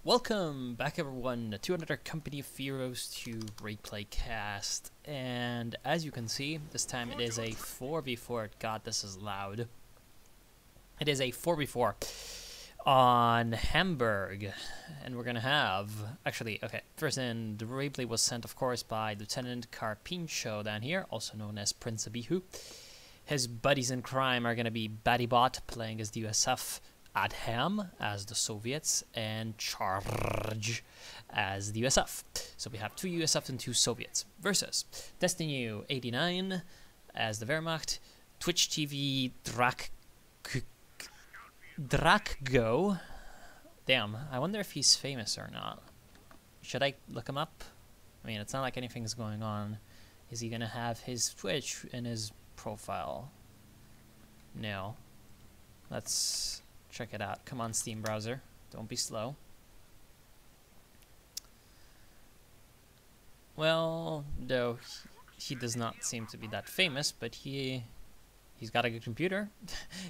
Welcome back everyone to another Company of Heroes 2 replay cast, and as you can see, this time it is a 4v4, god this is loud. It is a 4v4 on Hamburg, and we're gonna have, first in, the replay was sent of course by Lieutenant Carpincho down here, also known as Prince Abihu. His buddies in crime are gonna be Battybot playing as the USF, Adham as the Soviets, and Charge as the USF. So we have two USF and two Soviets versus Destiny 89 as the Wehrmacht, Twitch TV Drakgo. Damn, I wonder if he's famous or not. Should I look him up? I mean, it's not like anything's going on. Is he gonna have his Twitch in his profile? No. Let's check it out. Come on, Steam browser. Don't be slow. Well, though he does not seem to be that famous, but he's got a good computer.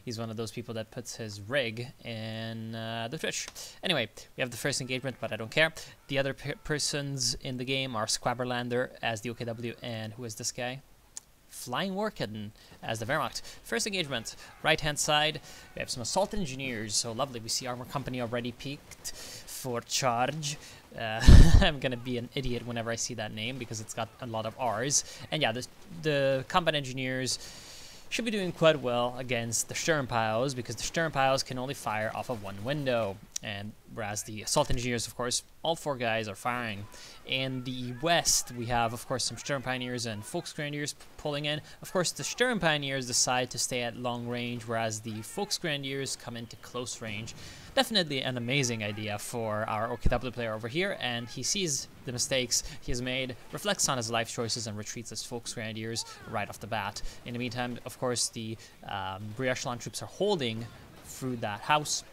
He's one of those people that puts his rig in the Twitch. Anyway, we have the first engagement, but I don't care. The other persons in the game are Squabberlander as the OKW, and who is this guy? Flying Warkitten as the Wehrmacht. First engagement, right-hand side, we have some assault engineers. So lovely, we see Armor Company already peaked for Charge. I'm gonna be an idiot whenever I see that name because it's got a lot of R's. And yeah, the combat engineers should be doing quite well against the Sturmpiles because the Sturmpiles can only fire off of one window. And whereas the assault engineers, of course, all four guys are firing. In the west, we have, of course, some Sturm Pioneers and Volksgrenadiers pulling in. Of course, the Sturm Pioneers decide to stay at long range, whereas the Volksgrenadiers come into close range. Definitely an amazing idea for our OKW player over here, and he sees the mistakes he has made, reflects on his life choices, and retreats as Volksgrenadiers right off the bat. In the meantime, of course, the rear echelon troops are holding through that house.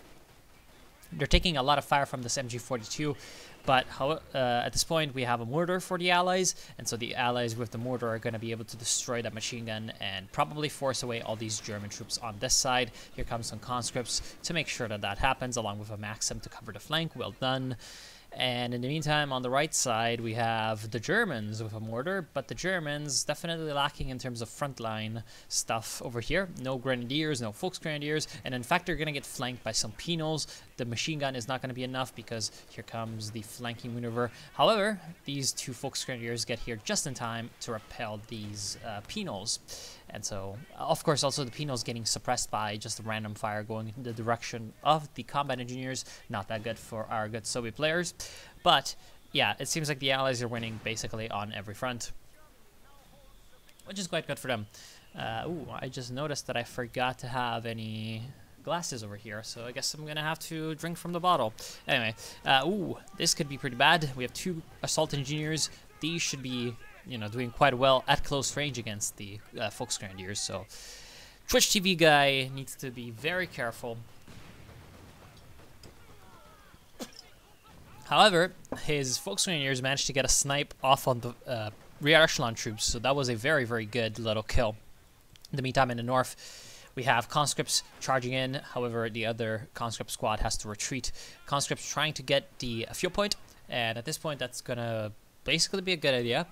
They're taking a lot of fire from this MG42, but at this point we have a mortar for the Allies, and so the Allies with the mortar are going to be able to destroy that machine gun and probably force away all these German troops on this side. Here comes some conscripts to make sure that that happens, along with a Maxim to cover the flank. Well done. And in the meantime, on the right side, we have the Germans with a mortar, but the Germans definitely lacking in terms of frontline stuff over here. No Grenadiers, no Volksgrenadiers, and in fact, they're going to get flanked by some Penals. The machine gun is not going to be enough because here comes the flanking maneuver. However, these two Volksgrenadiers get here just in time to repel these Penals. And so, of course, also the Penals getting suppressed by just random fire going in the direction of the combat engineers. Not that good for our good Soviet players. But, yeah, it seems like the Allies are winning basically on every front, which is quite good for them. Ooh, I just noticed that I forgot to have any glasses over here, so I guess I'm gonna have to drink from the bottle. Anyway, ooh, this could be pretty bad. We have two assault engineers. These should be, you know, doing quite well at close range against the Volksgrenadiers, so Twitch TV guy needs to be very careful. However, his Volksgrenadiers managed to get a snipe off on the rear echelon troops, so that was a very, very good little kill. In the meantime, in the north, we have conscripts charging in. However, the other conscript squad has to retreat. Conscripts trying to get the fuel point, and at this point, that's gonna basically be a good idea.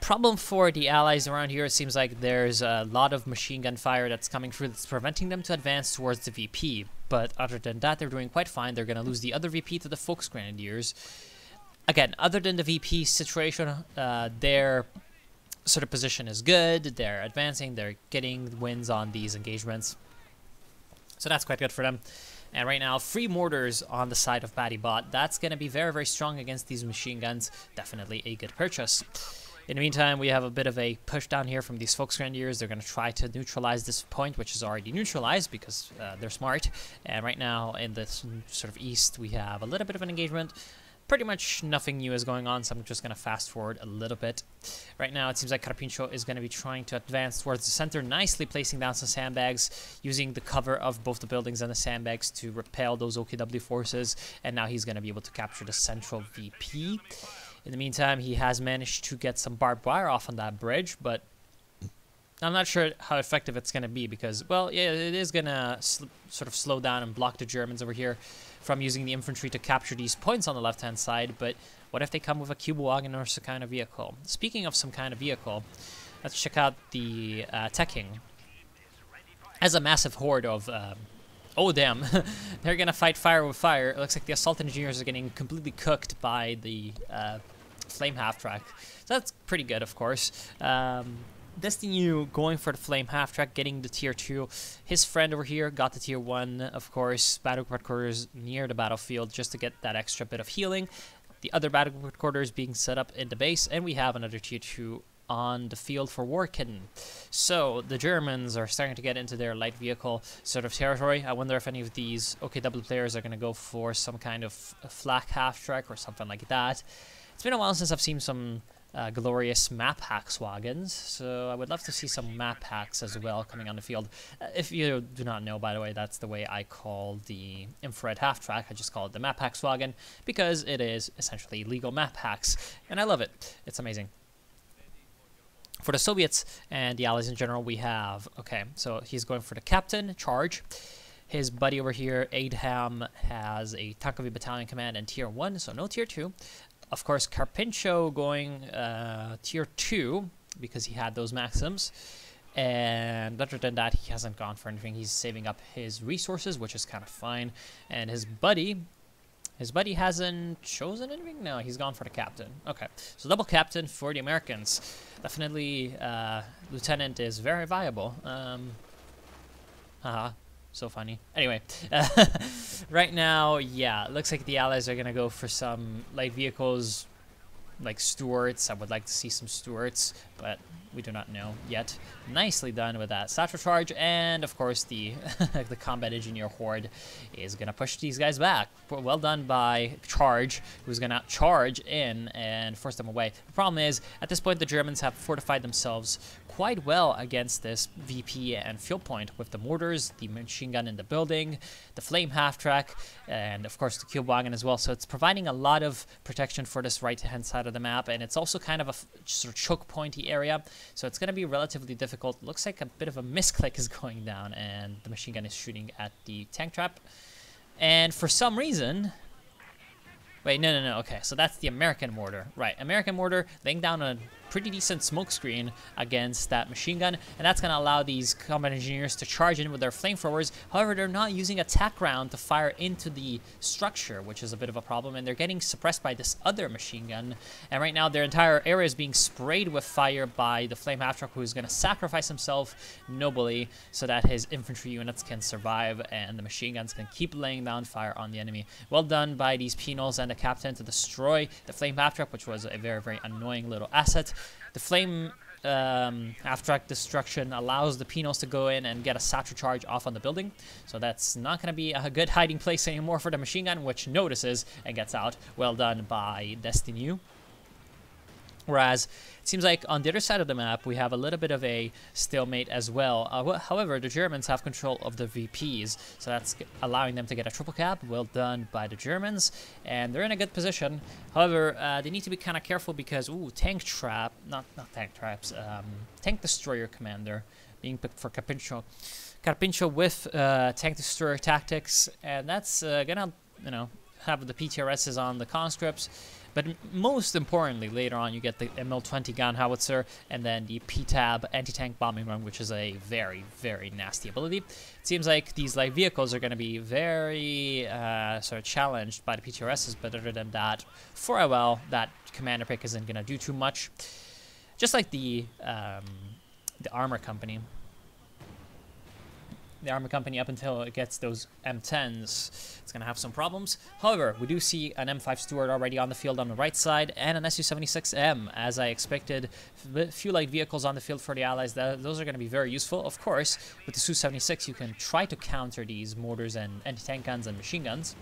Problem for the Allies around here, it seems like there's a lot of machine gun fire that's coming through that's preventing them to advance towards the VP. But other than that, they're doing quite fine. They're going to lose the other VP to the Volksgrenadiers. Again, other than the VP situation, their sort of position is good. They're advancing. They're getting wins on these engagements. So that's quite good for them. And right now, free mortars on the side of Battybot. That's going to be very, very strong against these machine guns. Definitely a good purchase. In the meantime, we have a bit of a push down here from these Volksgrenadiers. They're going to try to neutralize this point, which is already neutralized because they're smart. And right now, in this sort of east, we have a little bit of an engagement. Pretty much nothing new is going on, so I'm just going to fast forward a little bit. Right now, it seems like Carpincho is going to be trying to advance towards the center, nicely placing down some sandbags, using the cover of both the buildings and the sandbags to repel those OKW forces. And now he's going to be able to capture the central VP. In the meantime, he has managed to get some barbed wire off on that bridge, but I'm not sure how effective it's going to be because, well, yeah, it is going to sort of slow down and block the Germans over here from using the infantry to capture these points on the left-hand side, but what if they come with a cube wagon or some kind of vehicle? Speaking of some kind of vehicle, let's check out the Tekking. As a massive horde of... oh, damn. They're going to fight fire with fire. It looks like the assault engineers are getting completely cooked by the flame half-track. So that's pretty good, of course. Destiny going for the flame half-track, getting the tier 2. His friend over here got the tier 1, of course. Battle quarters near the battlefield just to get that extra bit of healing. The other battle quarters being set up in the base, and we have another tier 2 on the field for War Kitten. So the Germans are starting to get into their light vehicle sort of territory. I wonder if any of these OKW players are going to go for some kind of flak half-track or something like that. It's been a while since I've seen some glorious map hacks wagons, so I would love to see some map hacks as well coming on the field. If you do not know, by the way, that's the way I call the infrared half-track. I just call it the map hacks wagon because it is essentially legal map hacks, and I love it. It's amazing. For the Soviets and the Allies in general, we have, okay, so he's going for the captain, charge. His buddy over here, Adham, has a Tankovi battalion command and tier 1, so no tier 2. Of course, Carpincho going tier 2 because he had those maxims. And other than that, he hasn't gone for anything. He's saving up his resources, which is kind of fine. And his buddy hasn't chosen anything? No, he's gone for the captain. Okay, so double captain for the Americans. Definitely, lieutenant is very viable. Haha. So funny. Anyway, right now, yeah, it looks like the Allies are going to go for some light vehicles like Stuarts. I would like to see some Stuarts, but we do not know yet. Nicely done with that satchel charge, and of course the the combat engineer horde is going to push these guys back. Well done by Charge, who's going to charge in and force them away. The problem is, at this point, the Germans have fortified themselves quite well against this VP and field point with the mortars, the machine gun in the building, the flame half-track, and of course the cube wagon as well. So it's providing a lot of protection for this right-hand side of the map, and it's also kind of a sort of choke pointy area. So it's going to be relatively difficult. Looks like a bit of a misclick is going down, and the machine gun is shooting at the tank trap. And for some reason... Wait, no. Okay, so that's the American mortar. Right, American mortar laying down a pretty decent smoke screen against that machine gun, and that's going to allow these combat engineers to charge in with their flamethrowers. However, they're not using a tac round to fire into the structure, which is a bit of a problem, and they're getting suppressed by this other machine gun. And right now, their entire area is being sprayed with fire by the flame half-track, who is going to sacrifice himself nobly so that his infantry units can survive and the machine guns can keep laying down fire on the enemy. Well done by these penals and the captain to destroy the flame half-track, which was a very, very annoying little asset. The flame half-track destruction allows the penals to go in and get a satchel charge off on the building. So that's not going to be a good hiding place anymore for the machine gun, which notices and gets out. Well done by Destiny. Whereas it seems like on the other side of the map, we have a little bit of a stalemate as well. However, the Germans have control of the VPs, so that's allowing them to get a triple cap. Well done by the Germans, and they're in a good position. However, they need to be kind of careful because, ooh, tank trap, not tank traps, tank destroyer commander being picked for Carpincho. Carpincho with tank destroyer tactics, and that's gonna, you know, have the PTRSs on the conscripts. But most importantly, later on, you get the ML-20 gun howitzer and then the PTAB anti-tank bombing run, which is a very, very nasty ability. It seems like these light vehicles are going to be very sort of challenged by the PTRSs, but other than that, for a while, that commander pick isn't going to do too much. Just like the armor company. The armor company, up until it gets those M10s, it's going to have some problems. However, we do see an M5 Stuart already on the field on the right side, and an Su-76M, as I expected. A few light vehicles on the field for the Allies. Those are going to be very useful. Of course, with the Su-76, you can try to counter these mortars and anti-tank guns and machine guns.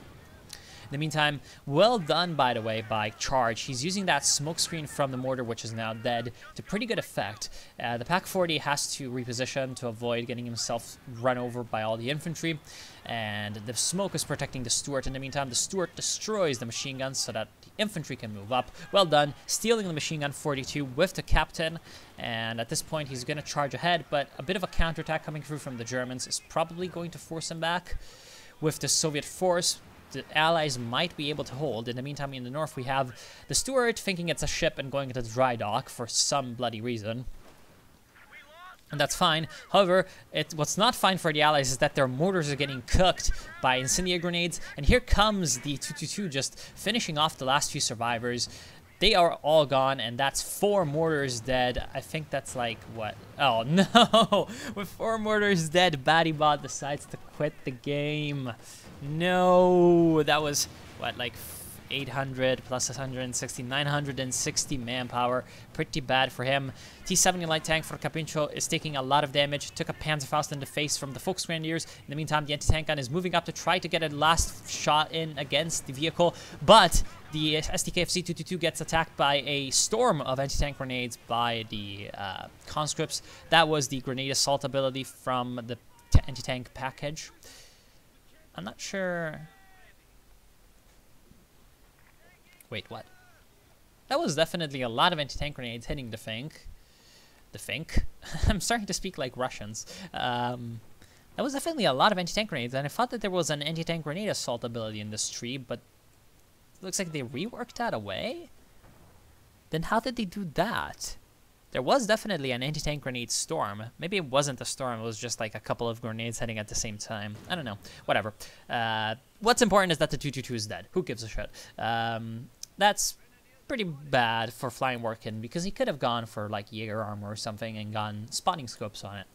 the meantime, well done, by the way, by Charge. He's using that smoke screen from the mortar, which is now dead, to pretty good effect. The Pack 40 has to reposition to avoid getting himself run over by all the infantry, and the smoke is protecting the Stuart. In the meantime, the Stuart destroys the machine guns so that the infantry can move up. Well done, stealing the machine gun 42 with the captain, and at this point he's going to charge ahead, but a bit of a counterattack coming through from the Germans is probably going to force him back. With the Soviet force, the Allies might be able to hold. In the meantime, in the north, we have the Stuart thinking it's a ship and going into the dry dock for some bloody reason. And that's fine. However, what's not fine for the Allies is that their mortars are getting cooked by incendiary grenades. And here comes the 222 just finishing off the last few survivors. They are all gone, and that's 4 mortars dead. I think that's like, what? Oh, no! With 4 mortars dead, BattyBot decides to quit the game. No! That was, what, like 800 plus 160, 960 manpower. Pretty bad for him. T-70 light tank for Capincho is taking a lot of damage. Took a Panzerfaust in the face from the Volksgrenadiers. In the meantime, the anti-tank gun is moving up to try to get a last shot in against the vehicle, but the STKFC 222 gets attacked by a storm of anti-tank grenades by the conscripts. That was the grenade assault ability from the anti-tank package. I'm not sure. Wait, what? That was definitely a lot of anti-tank grenades hitting the Fink. The Fink? I'm starting to speak like Russians. That was definitely a lot of anti-tank grenades, and I thought that there was an anti-tank grenade assault ability in this tree, but it looks like they reworked that away? Then how did they do that? There was definitely an anti-tank grenade storm. Maybe it wasn't a storm, it was just like a couple of grenades hitting at the same time. I don't know. Whatever. What's important is that the 222 is dead. Who gives a shit? That's pretty bad for Flying Workin, because he could have gone for like Jaeger armor or something and gone spotting scopes on it.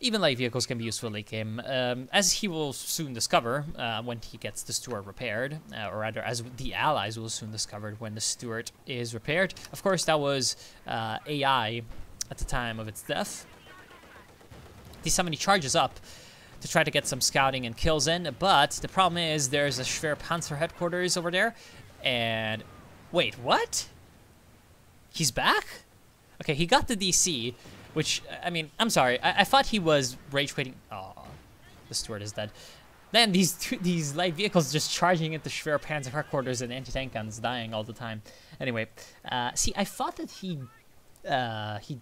Even light vehicles can be useful late game, as he will soon discover when he gets the Stuart repaired, or rather as the Allies will soon discover when the Stuart is repaired. Of course, that was AI at the time of its death. T-70 charges up to try to get some scouting and kills in, but the problem is there's a Schwerpanzer headquarters over there, and wait, what? He's back? Okay, he got the DC, which, I mean, I'm sorry, I thought he was rage quitting. Oh, the Stuart is dead. Then these light vehicles just charging into Schwerpanzer headquarters and anti-tank guns dying all the time. Anyway, see, I thought that he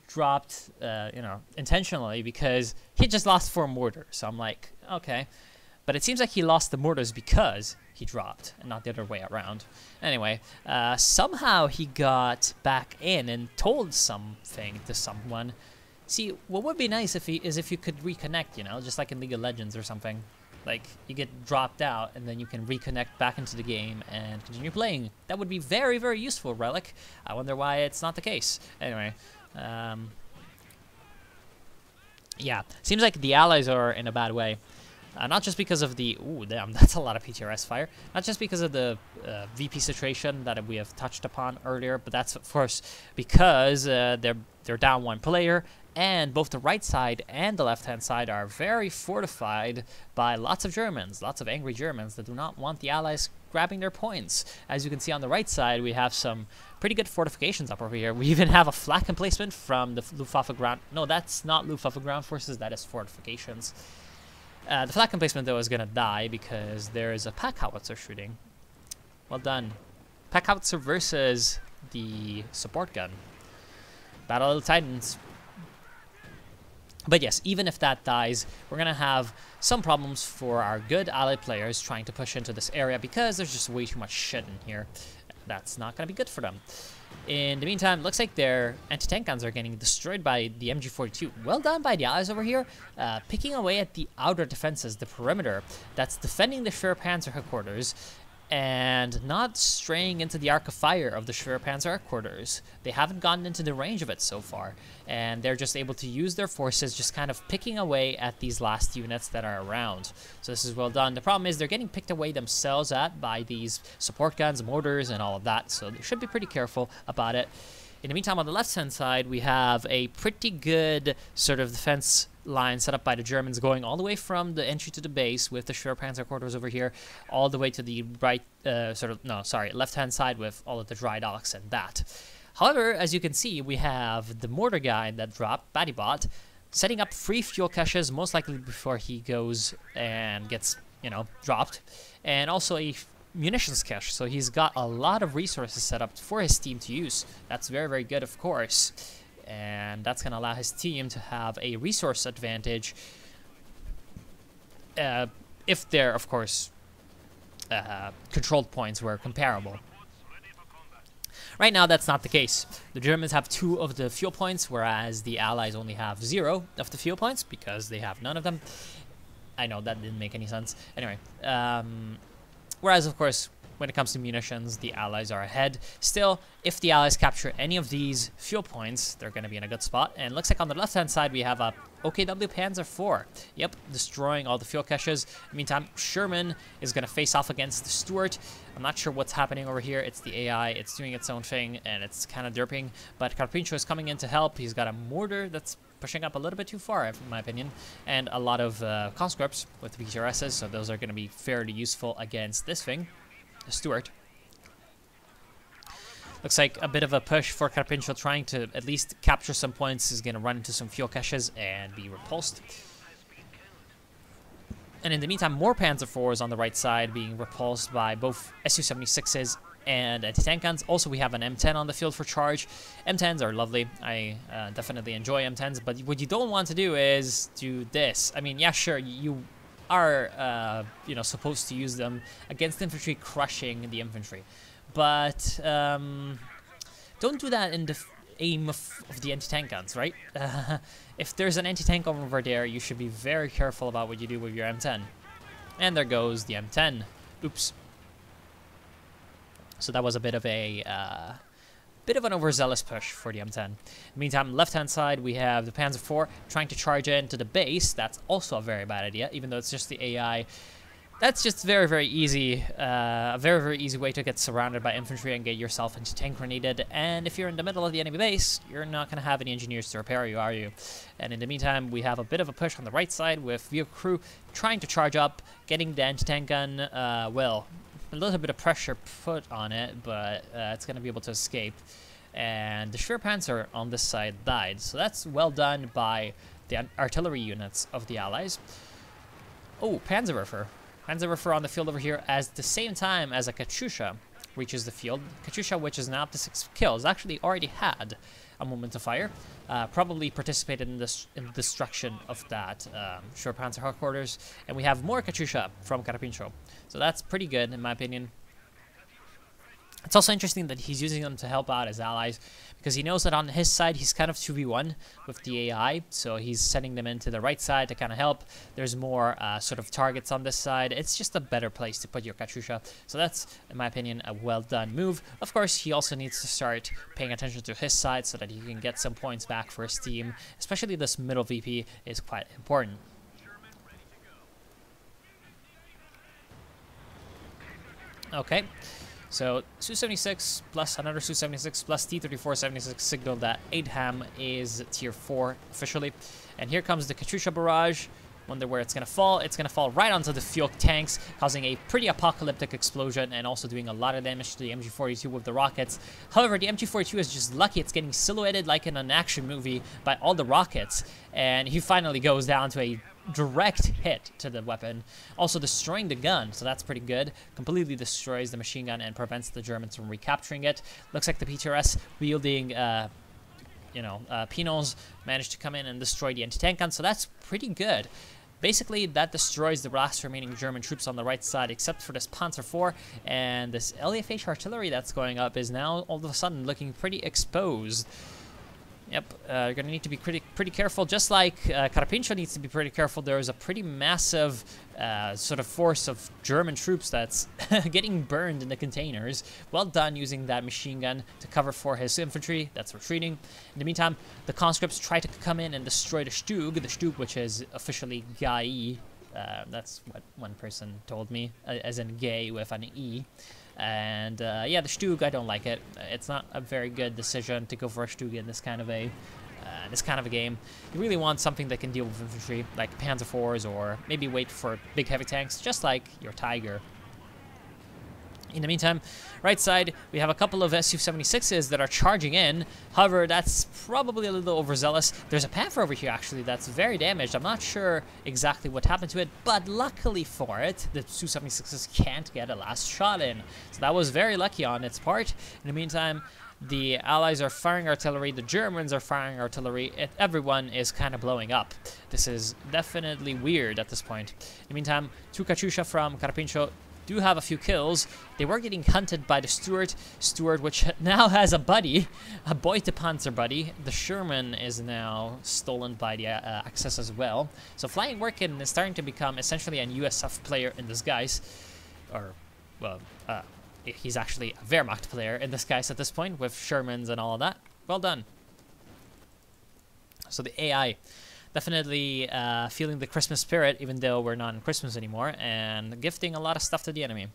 dropped, you know, intentionally, because he just lost 4 mortars. So I'm like, okay. But it seems like he lost the mortars because he dropped, and not the other way around. Anyway, somehow he got back in and told something to someone. See, what would be nice if you could reconnect, you know, just like in League of Legends or something. Like, you get dropped out, and then you can reconnect back into the game and continue playing. That would be very, very useful, Relic. I wonder why it's not the case. Anyway, yeah, seems like the Allies are in a bad way. Not just because of the... Ooh, damn, that's a lot of PTRS fire. Not just because of the VP situation that we have touched upon earlier, but that's, of course, because they're down 1 player, and both the right side and the left-hand side are very fortified by lots of Germans, lots of angry Germans that do not want the Allies grabbing their points. As you can see on the right side, we have some pretty good fortifications up over here. We even have a flak emplacement from the Luftwaffe ground... No, that's not Luftwaffe ground forces, that is fortifications. The flak emplacement, though, is going to die because there is a pack howitzer shooting. Well done. Pack howitzer versus the support gun. Battle of the Titans. But yes, even if that dies, we're going to have some problems for our good allied players trying to push into this area because there's just way too much shit in here. That's not going to be good for them. In the meantime, looks like their anti-tank guns are getting destroyed by the MG42. Well done by the Allies over here, picking away at the outer defenses, the perimeter that's defending the Schwerpanzer headquarters, and not straying into the arc of fire of the Schwerpanzer headquarters. They haven't gotten into the range of it so far, and they're just able to use their forces just kind of picking away at these last units that are around. So this is well done. The problem is they're getting picked away themselves at by these support guns, mortars, and all of that, so they should be pretty careful about it. In the meantime, on the left-hand side, we have a pretty good sort of defense line set up by the Germans, going all the way from the entry to the base with the Schwerpanzer quarters over here, all the way to the left-hand side with all of the dry docks and that. However, as you can see, we have the mortar guy that dropped, Battybot, setting up 3 fuel caches, most likely before he goes and gets, dropped, and also a munitions cache, so he's got a lot of resources set up for his team to use. That's very, very good, of course, and that's going to allow his team to have a resource advantage if their, of course, controlled points were comparable. Right now, that's not the case. The Germans have 2 of the fuel points, whereas the Allies only have 0 of the fuel points because they have none of them. I know that didn't make any sense. Anyway, whereas, of course, when it comes to munitions, the Allies are ahead. Still, if the Allies capture any of these fuel points, they're going to be in a good spot. And it looks like on the left-hand side, we have a OKW Panzer IV. Yep, destroying all the fuel caches. In the meantime, Sherman is going to face off against the Stuart. I'm not sure what's happening over here. It's the AI. It's doing its own thing, and it's kind of derping. But Carpincho is coming in to help. He's got a mortar that's pushing up a little bit too far, in my opinion, and a lot of conscripts with PTRSs, so those are going to be fairly useful against this thing, the Stuart. Looks like a bit of a push for Carpincho, trying to at least capture some points. Is going to run into some fuel caches and be repulsed. And in the meantime, more Panzer IVs on the right side being repulsed by both Su-76s and anti-tank guns. Also, we have an M10 on the field for charge. M10s are lovely. I definitely enjoy M10s, but what you don't want to do is do this. I mean, yeah, sure, you are, supposed to use them against infantry, crushing the infantry. But don't do that in the aim of the anti-tank guns, right? If there's an anti-tank over there, you should be very careful about what you do with your M10. And there goes the M10. Oops. So that was a bit of an overzealous push for the M10. In the meantime, left-hand side, we have the Panzer IV trying to charge into the base. That's also a very bad idea, even though it's just the AI. That's just very, very easy. A very, very easy way to get surrounded by infantry and get yourself into tank grenaded. And if you're in the middle of the enemy base, you're not going to have any engineers to repair you, are you? And in the meantime, we have a bit of a push on the right side with vehicle crew trying to charge up, getting the anti-tank gun, a little bit of pressure put on it, but it's going to be able to escape. And the Schwerpanzer on this side died, so that's well done by the artillery units of the Allies. Oh, Panzerwerfer. Panzerwerfer on the field over here at the same time as a Katyusha reaches the field. Katyusha, which is now up to 6 kills, actually already had a moment to fire. Probably participated in the destruction of that Schwerpanzer headquarters. And we have more Katyusha from Carpincho. So that's pretty good, in my opinion. It's also interesting that he's using them to help out his allies, because he knows that on his side he's kind of 2v1 with the AI, so he's sending them into the right side to kind of help. There's more sort of targets on this side. It's just a better place to put your Katyusha, so that's, in my opinion, a well done move. Of course, he also needs to start paying attention to his side so that he can get some points back for his team, especially this middle VP is quite important. Okay. So, Su-76 plus another Su-76 plus T-34-76 signal that Adham is tier 4 officially. And here comes the Katyusha barrage. Wonder where it's going to fall. It's going to fall right onto the fuel tanks, causing a pretty apocalyptic explosion and also doing a lot of damage to the MG42 with the rockets. However, the MG42 is just lucky. It's getting silhouetted like in an action movie by all the rockets. And he finally goes down to a direct hit to the weapon, also destroying the gun, so that's pretty good. Completely destroys the machine gun and prevents the Germans from recapturing it. Looks like the PTRS wielding Pinos managed to come in and destroy the anti-tank gun, so that's pretty good. Basically, that destroys the last remaining German troops on the right side, except for this Panzer IV, and this LFH artillery that's going up is now all of a sudden looking pretty exposed. Yep, you're going to need to be pretty careful, just like Carpincho needs to be pretty careful. There is a pretty massive sort of force of German troops that's getting burned in the containers. Well done using that machine gun to cover for his infantry that's retreating. In the meantime, the conscripts try to come in and destroy the Stug, which is officially Gai. That's what one person told me, as in gay with an E. And yeah, the Stug, I don't like it. It's not a very good decision to go for a Stug in this kind of a game. You really want something that can deal with infantry, like Panzer IVs, or maybe wait for big heavy tanks, just like your Tiger. In the meantime, right side, we have a couple of Su-76s that are charging in. However, that's probably a little overzealous. There's a Panther over here, actually, that's very damaged. I'm not sure exactly what happened to it, but luckily for it, the Su-76s can't get a last shot in. So that was very lucky on its part. In the meantime, the Allies are firing artillery, the Germans are firing artillery, everyone is kind of blowing up. This is definitely weird at this point. In the meantime, 2 Katyusha from Carpincho do have a few kills. They were getting hunted by the Stuart, which now has a buddy, a Beutepanzer buddy. The Sherman is now stolen by the Axis as well. So Flying Wirtgen is starting to become essentially an USF player in disguise. Or, well, he's actually a Wehrmacht player in disguise at this point, with Shermans and all of that. Well done. So the AI definitely feeling the Christmas spirit, even though we're not in Christmas anymore, and gifting a lot of stuff to the enemy.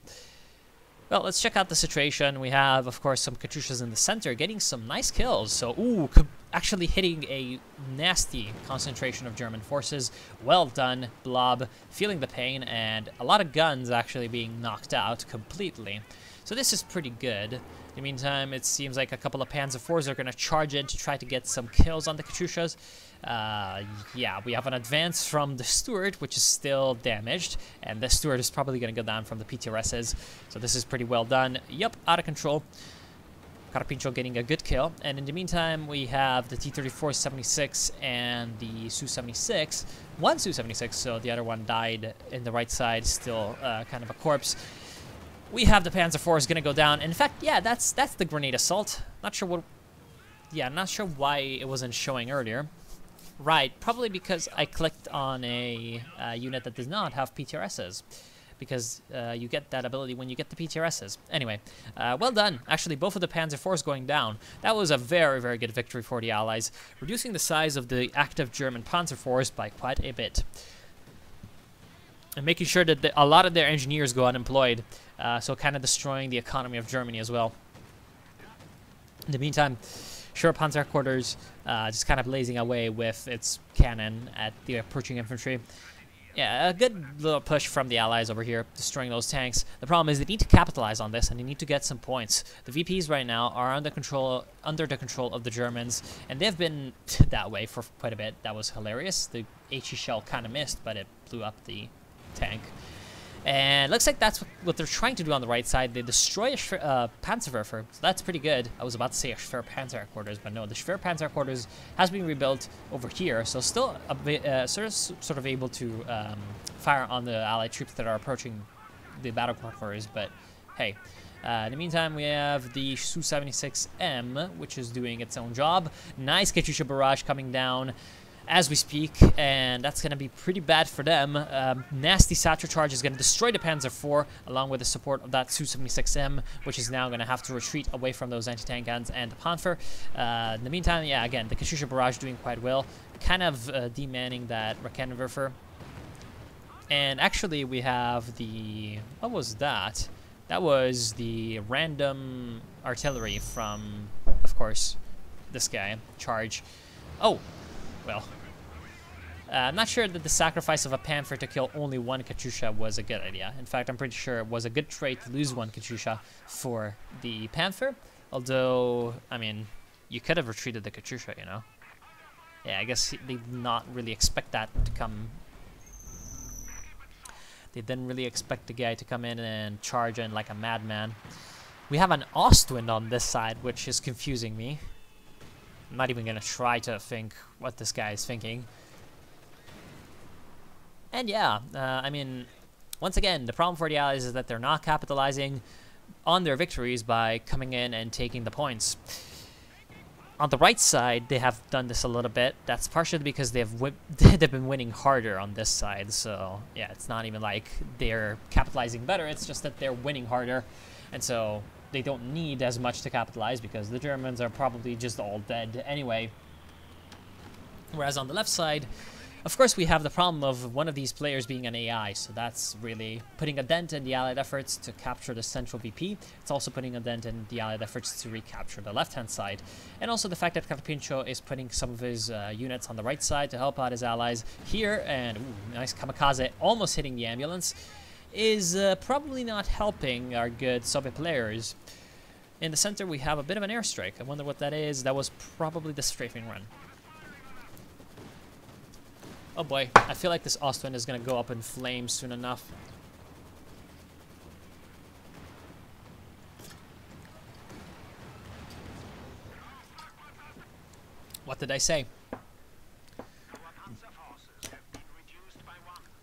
Well, let's check out the situation. We have, of course, some Katyushas in the center getting some nice kills. So, ooh, actually hitting a nasty concentration of German forces. Well done, Blob. Feeling the pain, and a lot of guns actually being knocked out completely. So this is pretty good. In the meantime, it seems like a couple of Panzer IVs are going to charge in to try to get some kills on the Katyushas. Yeah, we have an advance from the Stuart, which is still damaged, and the Stuart is probably going to go down from the PTRSs. So this is pretty well done. Yup, out of control. Carpincho getting a good kill, and in the meantime, we have the T-34-76 and the Su-76. One Su-76, so the other one died in the right side, still kind of a corpse. We have the Panzer IV is going to go down. In fact, yeah, that's the grenade assault. Not sure what... Yeah, not sure why it wasn't showing earlier. Right, probably because I clicked on a unit that does not have PTRSs. Because you get that ability when you get the PTRSs. Anyway, well done. Actually, both of the Panzer IVs going down. That was a very, very good victory for the Allies, reducing the size of the active German Panzer IVs by quite a bit. And making sure that a lot of their engineers go unemployed, so kind of destroying the economy of Germany as well. In the meantime, Sure Panzer headquarters just kind of blazing away with its cannon at the approaching infantry. Yeah, a good little push from the Allies over here, destroying those tanks. The problem is they need to capitalize on this, and they need to get some points. The VPs right now are under the control of the Germans, and they've been that way for quite a bit. That was hilarious. The HE shell kind of missed, but it blew up the tank. And it looks like that's what they're trying to do on the right side. They destroy a Panzerwerfer, so that's pretty good. I was about to say a Schwer Panzer headquarters, but no, the Schwer Panzer headquarters has been rebuilt over here, so still a bit, sort of able to fire on the Allied troops that are approaching the battle convoys. But hey, in the meantime, we have the Su-76M, which is doing its own job. Nice Katyusha barrage coming down as we speak, and that's going to be pretty bad for them. Nasty Satcher charge is going to destroy the Panzer IV, along with the support of that Su-76M, which is now going to have to retreat away from those anti-tank guns and the Panther. In the meantime, yeah, again, the Katyusha barrage doing quite well, kind of demanning that Raketenwerfer. And actually, we have the... What was that? That was the random artillery from, of course, this guy, charge. Oh, well. I'm not sure that the sacrifice of a Panther to kill only one Katyusha was a good idea. In fact, I'm pretty sure it was a good trade to lose one Katyusha for the Panther. Although, I mean, you could have retreated the Katyusha, you know? Yeah, I guess they did not really expect that to come. They didn't really expect the guy to come in and charge in like a madman. We have an Ostwind on this side, which is confusing me. I'm not even going to try to think what this guy is thinking. And yeah, I mean, once again, the problem for the Allies is that they're not capitalizing on their victories by coming in and taking the points. On the right side, they have done this a little bit. That's partially because they've been winning harder on this side. So yeah, it's not even like they're capitalizing better. It's just that they're winning harder. And so they don't need as much to capitalize because the Germans are probably just all dead anyway. Whereas on the left side, Of course, we have the problem of one of these players being an AI, so that's really putting a dent in the Allied efforts to capture the central VP. It's also putting a dent in the Allied efforts to recapture the left-hand side. And also the fact that Carpincho is putting some of his units on the right side to help out his allies here, and ooh, nice kamikaze almost hitting the ambulance, is probably not helping our good Soviet players. In the center, we have a bit of an airstrike. I wonder what that is. That was probably the strafing run. Oh boy, I feel like this Ostwind is going to go up in flames soon enough. What did I say?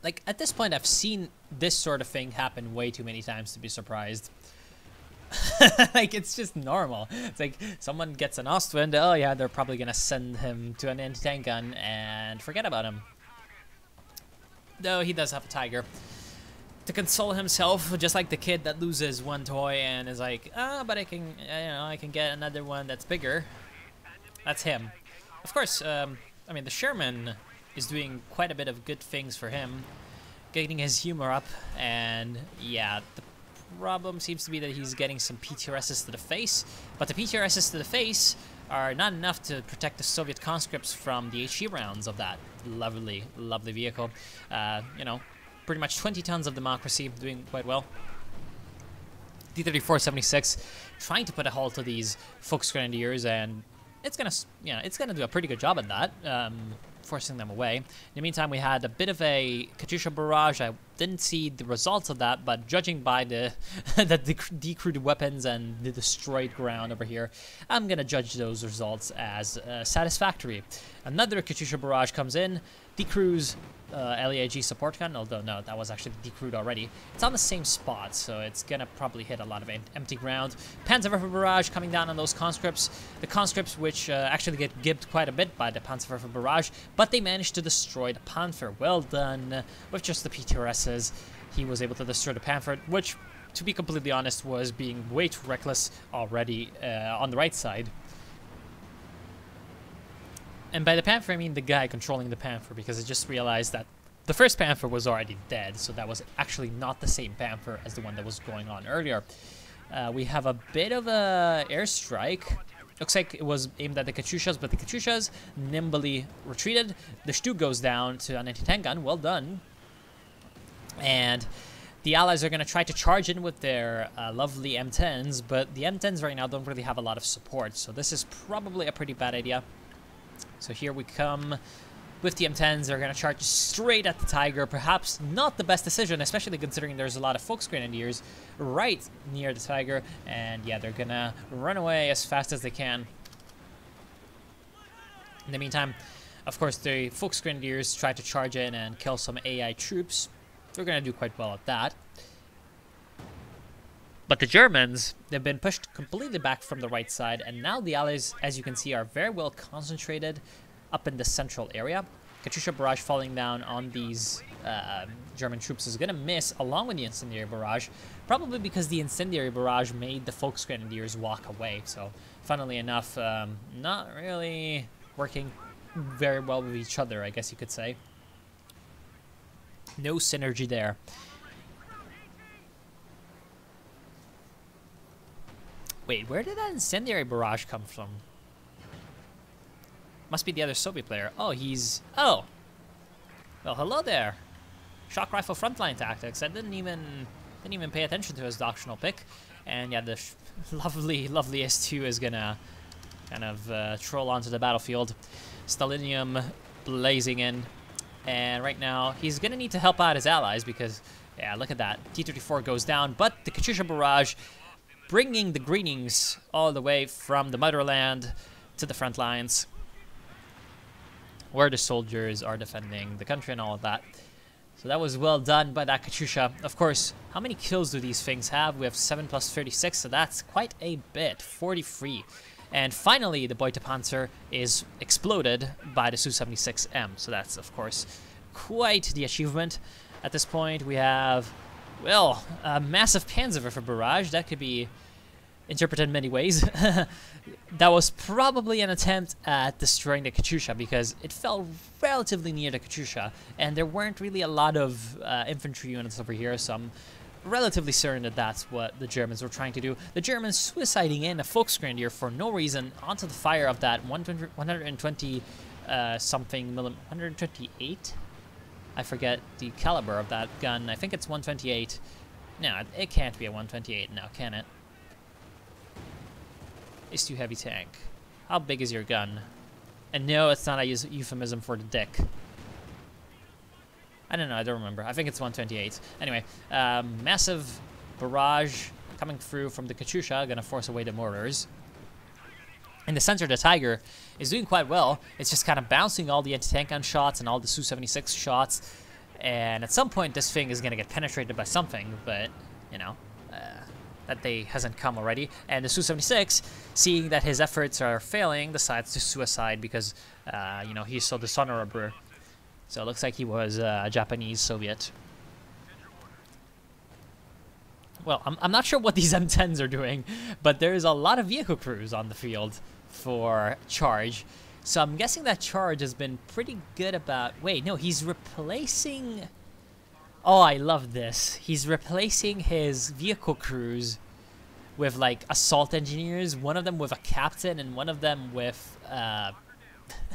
Like, at this point, I've seen this sort of thing happen way too many times to be surprised. Like, it's just normal. It's like, someone gets an Ostwind, oh yeah, they're probably going to send him to an anti-tank gun and forget about him. Though he does have a Tiger to console himself, just like the kid that loses one toy and is like, but I can, I can get another one that's bigger. That's him. Of course, I mean, the Sherman is doing quite a bit of good things for him, getting his humor up, and yeah, the problem seems to be that he's getting some PTRSs to the face, but the PTRSs to the face are not enough to protect the Soviet conscripts from the HE rounds of that lovely, lovely vehicle. You know, pretty much 20 tons of democracy, doing quite well. D-34-76 trying to put a halt to these Volksgrenadiers, and it's gonna do a pretty good job at that, forcing them away. In the meantime, we had a bit of a Katyusha barrage. I didn't see the results of that, but judging by the decrewed weapons and the destroyed ground over here, I'm gonna judge those results as satisfactory. Another Katyusha barrage comes in, decrews LEAG support gun, although no, that was actually decrewed already. It's on the same spot, so it's gonna probably hit a lot of empty ground. Panzerwerfer barrage coming down on those conscripts. The conscripts which actually get gibbed quite a bit by the Panzerwerfer barrage, but they managed to destroy the Panther. Well done. With just the PTRSs, he was able to destroy the Panther, which, to be completely honest, was being way too reckless already on the right side. And by the Panther, I mean the guy controlling the Panther, because I just realized that the first Panther was already dead, so that was actually not the same Panther as the one that was going on earlier. We have a bit of a airstrike. Looks like it was aimed at the Katyushas, but the Katyushas nimbly retreated. The Stu goes down to an anti-tank gun. Well done. And the Allies are going to try to charge in with their lovely M10s, but the M10s right now don't really have a lot of support, so this is probably a pretty bad idea. So here we come with the M10s. They're going to charge straight at the Tiger. Perhaps not the best decision, especially considering there's a lot of Volksgrenadiers right near the Tiger. And yeah, they're going to run away as fast as they can. In the meantime, of course, the Volksgrenadiers try to charge in and kill some AI troops. They're going to do quite well at that. But the Germans, they've been pushed completely back from the right side, and now the Allies, as you can see, are very well concentrated up in the central area. Katyusha barrage falling down on these German troops is going to miss, along with the incendiary barrage, probably because the incendiary barrage made the Volksgrenadiers walk away. So, funnily enough, not really working very well with each other, I guess you could say. No synergy there. Wait, where did that incendiary barrage come from? Must be the other Soviet player. Oh, he's... Oh! Well, hello there. Shock rifle frontline tactics. I didn't even pay attention to his doctrinal pick. And yeah, the lovely S2 is gonna kind of troll onto the battlefield. Stalinium blazing in. And right now, he's gonna need to help out his allies because, yeah, look at that. T-34 goes down, but the Katyusha barrage bringing the greetings all the way from the motherland to the front lines, where the soldiers are defending the country and all of that. So that was well done by that Katyusha. Of course, how many kills do these things have? We have 7 plus 36, so that's quite a bit, 43. And finally, the Beute Panzer is exploded by the Su-76M. So that's, of course, quite the achievement. At this point, we have... well, a massive Panzerwerfer barrage. That could be interpret in many ways. That was probably an attempt at destroying the Katyusha because it fell relatively near the Katyusha, and there weren't really a lot of infantry units over here, so I'm relatively certain that that's what the Germans were trying to do. The Germans suiciding in a Volksgrenadier for no reason onto the fire of that 120 something 128. I forget the caliber of that gun. I think it's 128. No, it can't be a 128 now, can it? It's too heavy tank. How big is your gun? And no, it's not a euphemism for the dick. I don't know, I don't remember. I think it's 128. Anyway, massive barrage coming through from the Katyusha, gonna force away the mortars. In the center, the Tiger is doing quite well. It's just kind of bouncing all the anti-tank gun shots and all the Su-76 shots. And at some point, this thing is gonna get penetrated by something, but, you know, that day hasn't come already. And the Su-76, seeing that his efforts are failing, decides to suicide because, you know, he's so dishonorable. So it looks like he was a Japanese Soviet. Well, I'm not sure what these M10s are doing, but there is a lot of vehicle crews on the field for charge. So I'm guessing that charge has been pretty good about... Wait, no, he's replacing... Oh, I love this. He's replacing his vehicle crews with, like, assault engineers. One of them with a captain and one of them with...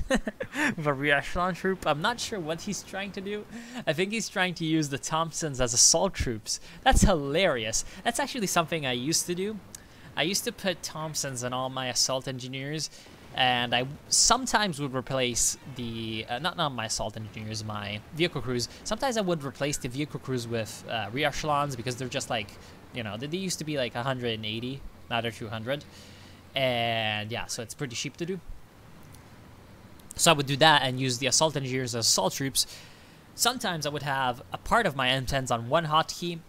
with a rear echelon troop. I'm not sure what he's trying to do. I think he's trying to use the Thompsons as assault troops. That's hilarious. That's actually something I used to do. I used to put Thompsons on all my assault engineers, and I sometimes would replace the not my assault engineers, my vehicle crews. Sometimes I would replace the vehicle crews with rear echelons because they're just like, you know, they used to be like 180, now they're 200, and yeah, so it's pretty cheap to do. So I would do that and use the assault engineers as assault troops. Sometimes I would have a part of my M10s on one hotkey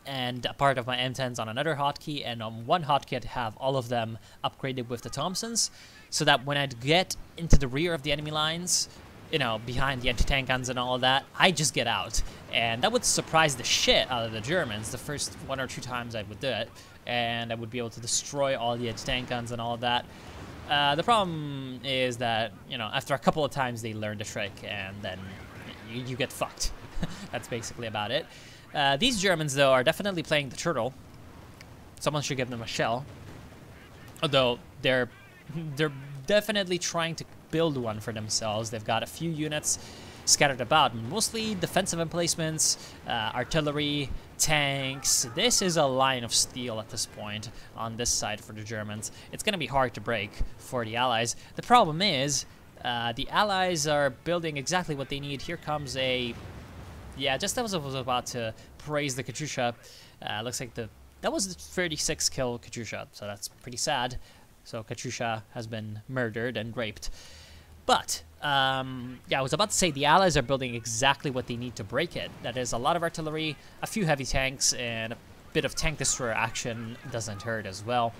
and a part of my M10s on another hotkey, and on one hotkey I'd have all of them upgraded with the Thompsons, so that when I'd get into the rear of the enemy lines, you know, behind the anti-tank guns and all that, I just get out. And that would surprise the shit out of the Germans the first 1 or 2 times I would do it, and I would be able to destroy all the anti-tank guns and all that. The problem is that, you know, after a couple of times they learn the trick, and then you get fucked. That's basically about it. These Germans, though, are definitely playing the turtle. Someone should give them a shell. Although they're definitely trying to build one for themselves. They've got a few units scattered about, mostly defensive emplacements, artillery, tanks. This is a line of steel at this point on this side for the Germans. It's going to be hard to break for the Allies. The problem is the Allies are building exactly what they need. Here comes a... Yeah, just as I was about to praise the Katyusha, looks like that was the 36 kill Katyusha, so that's pretty sad. So Katyusha has been murdered and raped. But, yeah, I was about to say the Allies are building exactly what they need to break it. That is a lot of artillery, a few heavy tanks, and a bit of tank destroyer action doesn't hurt as well.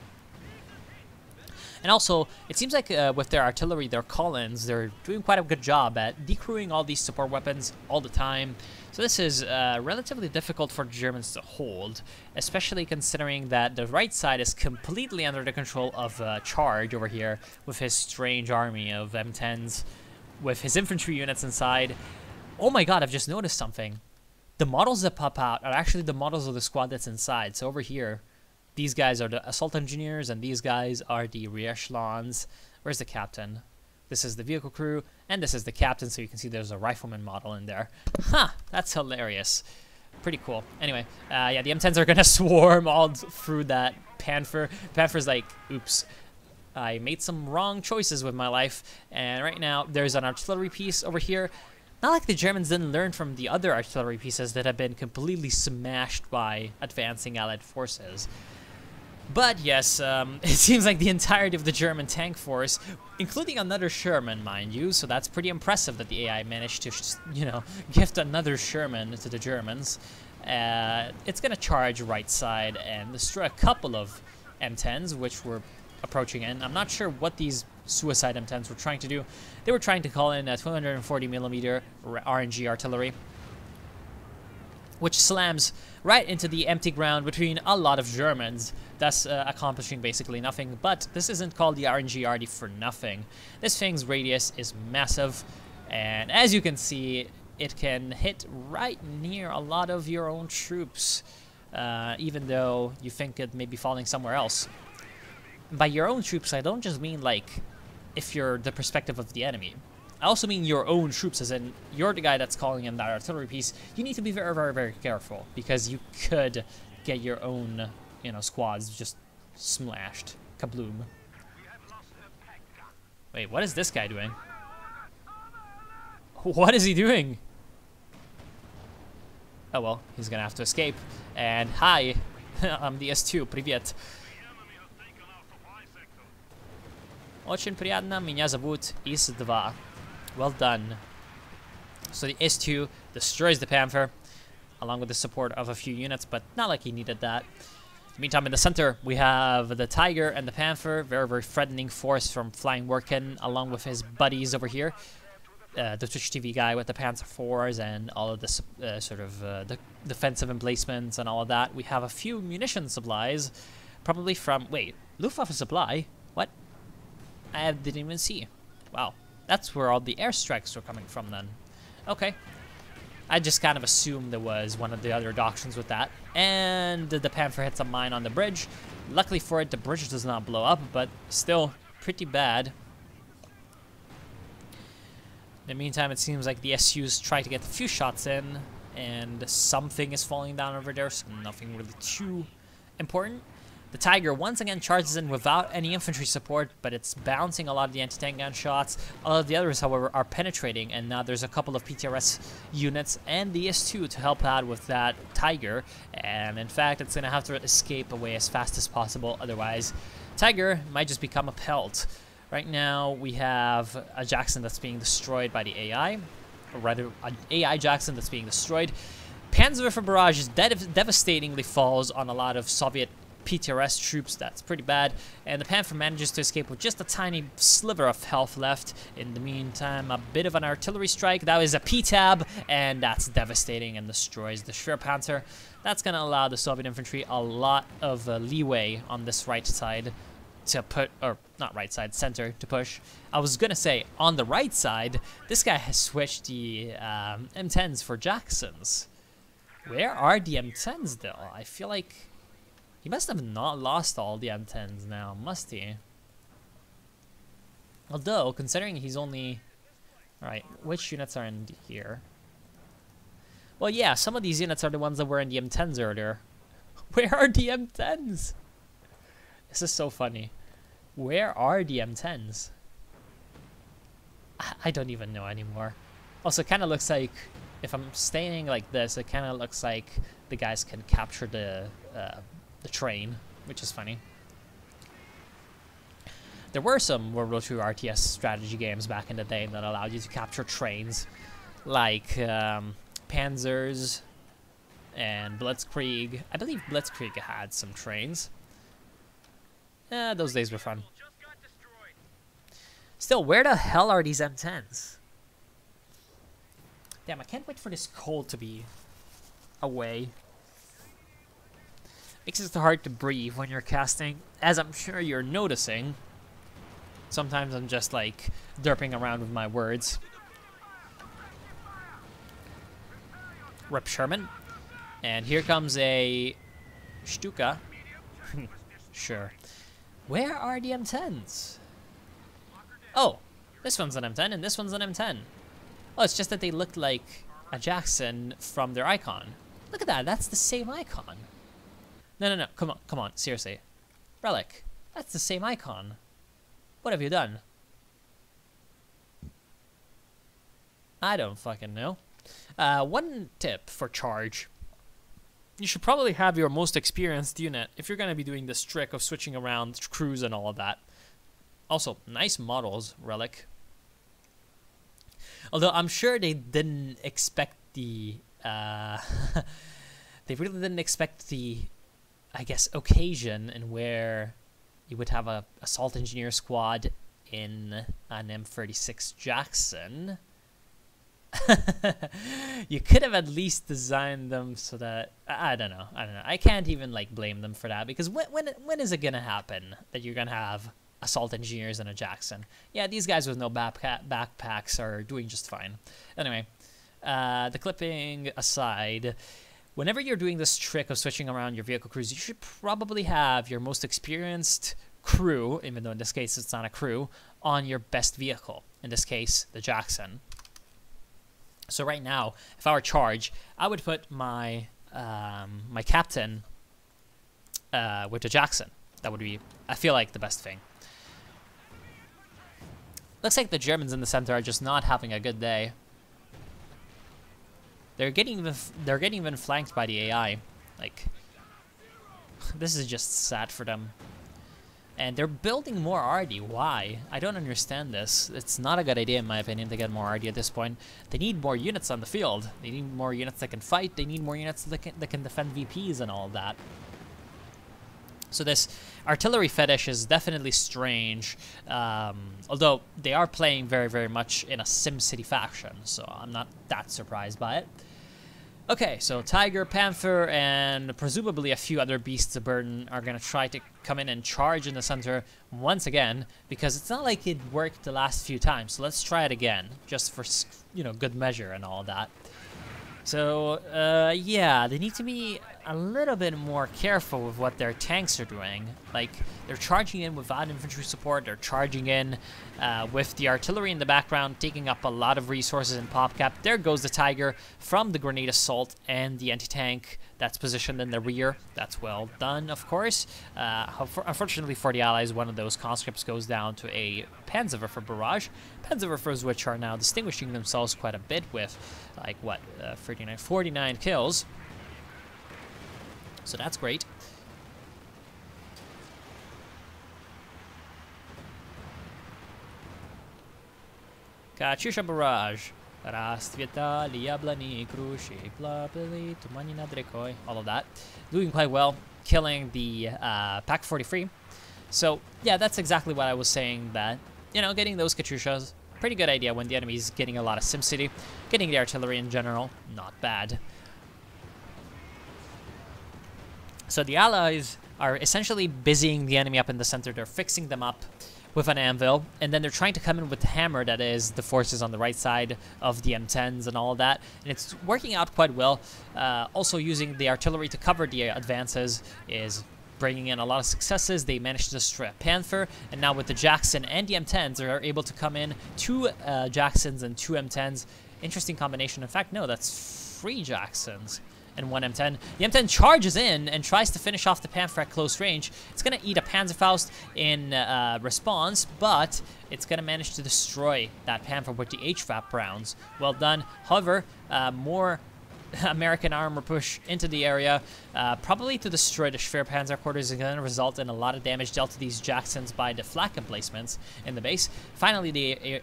And also, it seems like with their artillery, their call-ins, they're doing quite a good job at decrewing all these support weapons all the time. So this is relatively difficult for the Germans to hold, especially considering that the right side is completely under the control of Charge over here with his strange army of M10s, with his infantry units inside. Oh my god, I've just noticed something. The models that pop out are actually the models of the squad that's inside. So over here, these guys are the assault engineers, and these guys are the rear echelons. Where's the captain? This is the vehicle crew, and this is the captain, so you can see there's a rifleman model in there. Huh, that's hilarious. Pretty cool. Anyway, yeah, the M10s are gonna swarm all through that Panther. Panther's like, oops, I made some wrong choices with my life, and right now there's an artillery piece over here. Not like the Germans didn't learn from the other artillery pieces that have been completely smashed by advancing Allied forces. But yes, it seems like the entirety of the German tank force, including another Sherman, mind you, so that's pretty impressive that the AI managed to, you know, gift another Sherman to the Germans. It's going to charge right side and destroy a couple of M10s, which were approaching in. I'm not sure what these suicide M10s were trying to do. They were trying to call in a 240mm RNG artillery. which slams right into the empty ground between a lot of Germans, thus accomplishing basically nothing. But this isn't called the RNGRD for nothing. This thing's radius is massive, and as you can see, it can hit right near a lot of your own troops, even though you think it may be falling somewhere else. By your own troops, I don't just mean like if you're the perspective of the enemy. I also mean your own troops, as in you're the guy that's calling in that artillery piece. You need to be very, very, very careful, because you could get your own, you know, squads just smashed. Kabloom. Wait, what is this guy doing? What is he doing? Oh well, he's gonna have to escape. And hi, I'm the S2, привет. Очень приятно, меня зовут ИС-2. Well done. So the S2 destroys the Panther, along with the support of a few units, but not like he needed that. Meantime, in the center, we have the Tiger and the Panther, very, very threatening force from Flying Workin, along with his buddies over here. The Twitch TV guy with the Panzer IVs and all of the the defensive emplacements and all of that. We have a few munition supplies, probably from, wait, Luftwaffe supply? What? I didn't even see. Wow. That's where all the airstrikes were coming from then. Okay. I just kind of assumed there was one of the other doctrines with that. And the Panther hits a mine on the bridge. Luckily for it, the bridge does not blow up, but still pretty bad. In the meantime, it seems like the SUs try to get a few shots in, and something is falling down over there, so nothing really too important. The Tiger once again charges in without any infantry support, but it's bouncing a lot of the anti-tank gun shots. All of the others, however, are penetrating, and now there's a couple of PTRS units and the S2 to help out with that Tiger. And in fact, it's going to have to escape away as fast as possible, otherwise Tiger might just become a pelt. Right now, we have a Jackson that's being destroyed by the AI, or rather, an AI Jackson that's being destroyed. Panzerwerfer barrage is devastatingly falls on a lot of Soviet PTRS troops. That's pretty bad, and the Panther manages to escape with just a tiny sliver of health left. In the meantime, a bit of an artillery strike. That is a P-tab, and that's devastating and destroys the Schwerpanzer. That's going to allow the Soviet infantry a lot of leeway on this right side to put, or not right side, center to push. I was going to say on the right side, this guy has switched the M10s for Jacksons. Where are the M10s though? I feel like he must have not lost all the M10s now, must he? Although, considering he's only... Alright, which units are in here? Well, yeah, some of these units are the ones that were in the M10s earlier. Where are the M10s? This is so funny. Where are the M10s? I don't even know anymore. Also, it kind of looks like, if I'm staying like this, it kind of looks like the guys can capture the train, which is funny. There were some World War II RTS strategy games back in the day that allowed you to capture trains, like Panzers and Blitzkrieg. I believe Blitzkrieg had some trains. Those days were fun. Still, where the hell are these M10s? Damn, I can't wait for this cold to be away. Makes it hard to breathe when you're casting, as I'm sure you're noticing. Sometimes I'm just like derping around with my words. Rep Sherman. And here comes a Stuka. Sure. Where are the M10s? Oh, this one's an M10 and this one's an M10. Oh, it's just that they looked like a Jackson from their icon. Look at that, that's the same icon. No, come on, seriously. Relic, that's the same icon. What have you done? I don't fucking know. One tip for charge. You should probably have your most experienced unit if you're going to be doing this trick of switching around crews and all of that. Also, nice models, Relic. Although I'm sure they didn't expect the... they really didn't expect the, I guess, occasion in where you would have a assault engineer squad in an M36 Jackson. You could have at least designed them so that I don't know. I can't even like blame them for that, because when is it gonna happen that you're gonna have assault engineers and a Jackson? Yeah, these guys with no backpacks are doing just fine. Anyway, the clipping aside, whenever you're doing this trick of switching around your vehicle crews, you should probably have your most experienced crew, even though in this case it's not a crew, on your best vehicle. In this case, the Jackson. So right now, if I were charge, I would put my my captain with the Jackson. That would be, I feel like, the best thing. Looks like the Germans in the center are just not having a good day. They're getting even flanked by the AI. Like, this is just sad for them. And they're building more RD. Why? I don't understand this. It's not a good idea, in my opinion, to get more RD at this point. They need more units on the field. They need more units that can fight. They need more units that can defend VPs and all that. So this artillery fetish is definitely strange. Although they are playing very, very much in a Simcity faction, so I'm not that surprised by it. Okay, so Tiger, Panther, and presumably a few other beasts of burden are going to try to come in and charge in the center once again, because it's not like it worked the last few times. So let's try it again, just for, you know, good measure and all that. So, yeah, they need to be a little bit more careful with what their tanks are doing. Like, they're charging in without infantry support, they're charging in with the artillery in the background, taking up a lot of resources in PopCap. There goes the Tiger from the grenade assault and the anti-tank that's positioned in the rear. That's well done, of course. Unfortunately for the Allies, one of those conscripts goes down to a Panzerwerfer barrage. Panzerwerfers, which are now distinguishing themselves quite a bit with, like, what, 49 kills. So that's great. Katyusha barrage. All of that. Doing quite well, killing the Pak 43. So, yeah, that's exactly what I was saying, that, you know, getting those Katyushas, pretty good idea when the enemy's getting a lot of Simcity. Getting the artillery in general, not bad. So the Allies are essentially busying the enemy up in the center. They're fixing them up with an anvil, and then they're trying to come in with the hammer, that is the forces on the right side of the M10s and all that, and it's working out quite well. Also using the artillery to cover the advances is bringing in a lot of successes. They managed to destroy a Panther, and now with the Jackson and the M10s, they're able to come in 2 Jacksons and 2 M10s. Interesting combination. In fact, no, that's 3 Jacksons and 1 M10. The M10 charges in and tries to finish off the Panther at close range. It's going to eat a Panzerfaust in response, but it's going to manage to destroy that Panther with the HVAP rounds. Well done. However, more American armor push into the area, probably to destroy the Schwer Panzer quarters, is going to result in a lot of damage dealt to these Jacksons by the flak emplacements in the base. Finally,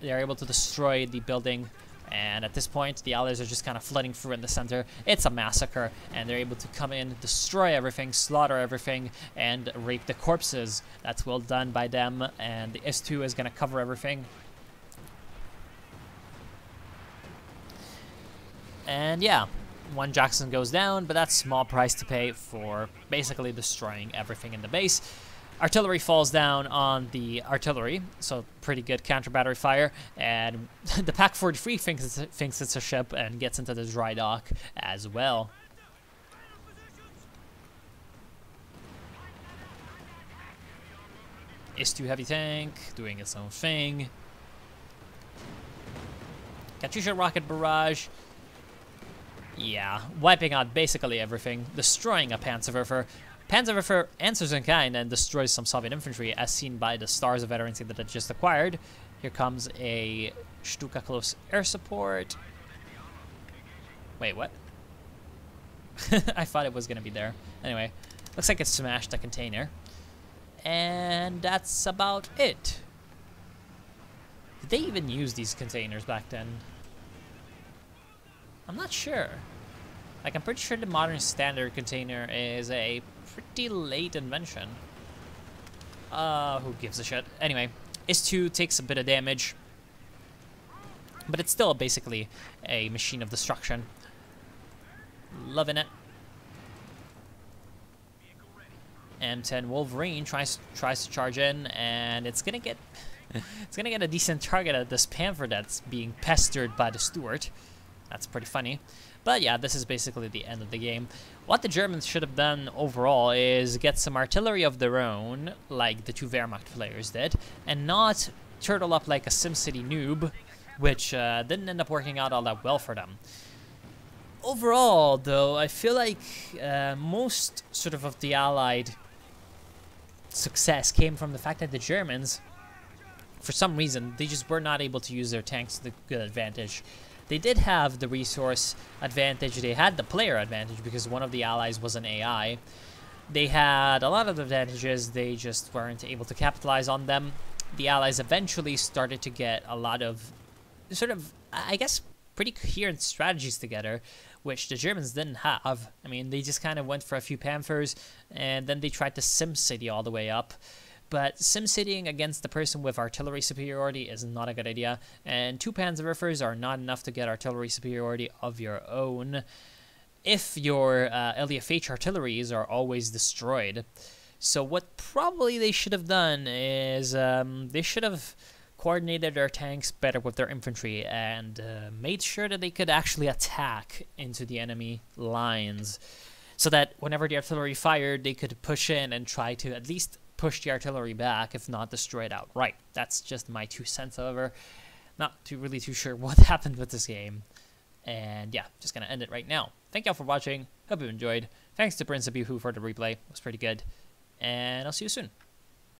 they're able to destroy the building. And at this point, the Allies are just kind of flooding through in the center. It's a massacre, and they're able to come in, destroy everything, slaughter everything, and rape the corpses. That's well done by them, and the S2 is going to cover everything. And yeah, 1 Jackson goes down, but that's a small price to pay for basically destroying everything in the base. Artillery falls down on the artillery, so pretty good counter-battery fire, and the Pak 43 thinks it's a ship and gets into the dry dock as well. S2 heavy tank doing its own thing. Katyusha rocket barrage. Yeah, wiping out basically everything, destroying a Panzerwerfer. Panzerwerfer answers in kind and destroys some Soviet infantry, as seen by the Stars of Veterancy that I just acquired. Here comes a Stuka close air support. Wait, what? I thought it was going to be there. Anyway, looks like it smashed a container. And that's about it. Did they even use these containers back then? I'm not sure. Like, I'm pretty sure the modern standard container is a pretty late invention. Who gives a shit? Anyway, S2 takes a bit of damage. But it's still basically a machine of destruction. Loving it. M10 Wolverine tries to charge in, and it's gonna get a decent target at this Panther that's being pestered by the Stuart. That's pretty funny. But yeah, this is basically the end of the game. What the Germans should have done overall is get some artillery of their own, like the two Wehrmacht players did, and not turtle up like a SimCity noob, which didn't end up working out all that well for them. Overall, though, I feel like most of the Allied success came from the fact that the Germans, for some reason, they just were not able to use their tanks to good advantage. They did have the resource advantage, they had the player advantage because one of the allies was an AI. They had a lot of advantages, they just weren't able to capitalize on them. The allies eventually started to get a lot of I guess, pretty coherent strategies together, which the Germans didn't have. I mean, they just kind of went for a few Panthers, and then they tried to SimCity all the way up. But SimCitying against the person with artillery superiority is not a good idea, and 2 Panzerwerfers are not enough to get artillery superiority of your own if your LDFH artilleries are always destroyed. So what probably they should have done is they should have coordinated their tanks better with their infantry and made sure that they could actually attack into the enemy lines so that whenever the artillery fired, they could push in and try to at least push the artillery back, if not destroy it outright. That's just my 2 cents, however. Not really too sure what happened with this game. And yeah, just gonna end it right now. Thank y'all for watching. Hope you enjoyed. Thanks to Prince Abihu for the replay. It was pretty good. And I'll see you soon.